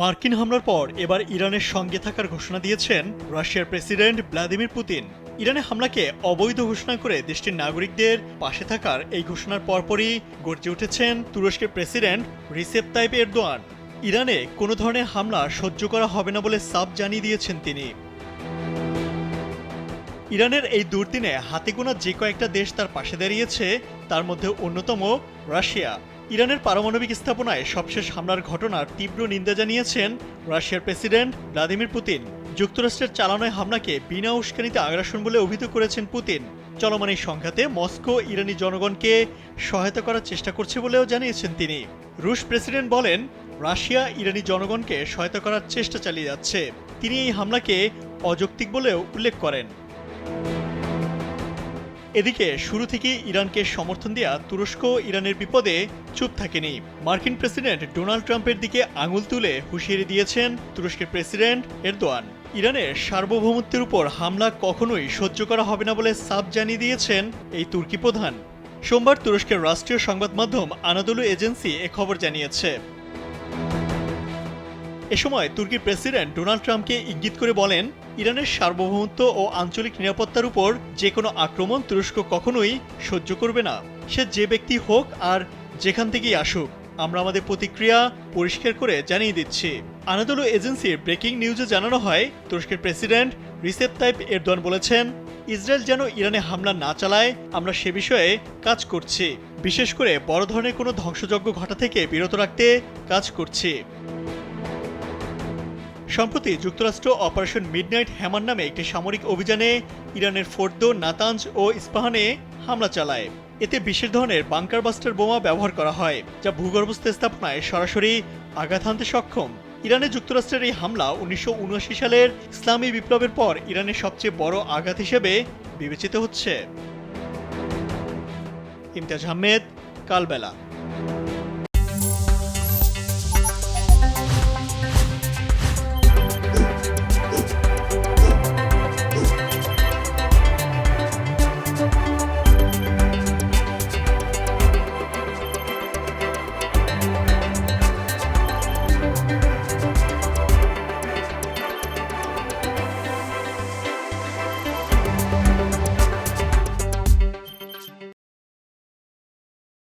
মার্কিন হামলার পর এবার ইরানের সঙ্গে থাকার ঘোষণা দিয়েছেন রাশিয়ার প্রেসিডেন্ট ভ্লাদিমির পুতিন। ইরানে হামলাকে অবৈধ ঘোষণা করে দেশটির নাগরিকদের পাশে থাকার এই ঘোষণার পরপরই গর্জে উঠেছেন তুরস্কের প্রেসিডেন্ট রিসেপ তাইপ এরদোয়ান। ইরানে কোনো ধরনের হামলা সহ্য করা হবে না বলে সাফ জানিয়ে দিয়েছেন তিনি। ইরানের এই দুর্দিনে হাতে গোনা যে কয়েকটা দেশ তার পাশে দাঁড়িয়েছে, তার মধ্যে অন্যতম রাশিয়া। ইরানের পারমাণবিক স্থাপনায় সবশেষ হামলার ঘটনার তীব্র নিন্দা জানিয়েছেন রাশিয়ার প্রেসিডেন্ট ভ্লাদিমির পুতিন। যুক্তরাষ্ট্রের চালানো হামলাকে বিনা উস্কানিতে আগ্রাসন বলে অভিহিত করেছেন পুতিন। চলমান এই সংঘাতে মস্কো ইরানি জনগণকে সহায়তা করার চেষ্টা করছে বলেও জানিয়েছেন তিনি। রুশ প্রেসিডেন্ট বলেন, রাশিয়া ইরানি জনগণকে সহায়তা করার চেষ্টা চালিয়ে যাচ্ছে। তিনি এই হামলাকে অযৌক্তিক বলেও উল্লেখ করেন। এদিকে শুরু থেকেই ইরানকে সমর্থন দেয়া তুরস্ক ইরানের বিপদে চুপ থাকেনি। মার্কিন প্রেসিডেন্ট ডোনাল্ড ট্রাম্পের দিকে আঙুল তুলে হুঁশিয়ারি দিয়েছেন তুরস্কের প্রেসিডেন্ট এরদোয়ান। ইরানের সার্বভৌমত্বের উপর হামলা কখনোই সহ্য করা হবে না বলে সাফ জানিয়ে দিয়েছেন এই তুর্কি প্রধান। সোমবার তুরস্কের রাষ্ট্রীয় সংবাদ মাধ্যম আনাদোলু এজেন্সি এ খবর জানিয়েছে। এ সময় তুর্কির প্রেসিডেন্ট ডোনাল্ড ট্রাম্পকে ইঙ্গিত করে বলেন, ইরানের সার্বভৌমত্ব ও আঞ্চলিক নিরাপত্তার উপর যে কোনো আক্রমণ তুরস্ক কখনোই সহ্য করবে না। সে যে ব্যক্তি হোক আর যেখান থেকেই আসুক, আমরা আমাদের প্রতিক্রিয়া পরিষ্কার করে জানিয়ে দিচ্ছি। আনাদোলু এজেন্সির ব্রেকিং নিউজে জানানো হয়, তুরস্কের প্রেসিডেন্ট রিসেপ তাইপ এরদোয়ান বলেছেন, ইসরায়েল যেন ইরানে হামলা না চালায় আমরা সে বিষয়ে কাজ করছি। বিশেষ করে বড় ধরনের কোনো ধ্বংসযজ্ঞ ঘটা থেকে বিরত রাখতে কাজ করছি। সম্প্রতি যুক্তরাষ্ট্র অপারেশন মিডনাইট হ্যামার নামে একটি সামরিক অভিযানে ইরানের ফোর্দো, নাতাঞ্জ ও ইস্পাহানে হামলা চালায়। এতে বিশেষ ধরনের বাংকার বাস্টার বোমা ব্যবহার করা হয়, যা ভূগর্ভস্থ স্থাপনায় সরাসরি আঘাত হানতে সক্ষম। ইরানে যুক্তরাষ্ট্রের এই হামলা 1979 সালের ইসলামী বিপ্লবের পর ইরানের সবচেয়ে বড় আঘাত হিসেবে বিবেচিত হচ্ছে। ইমতিয়াজ আহমেদ, কালবেলা।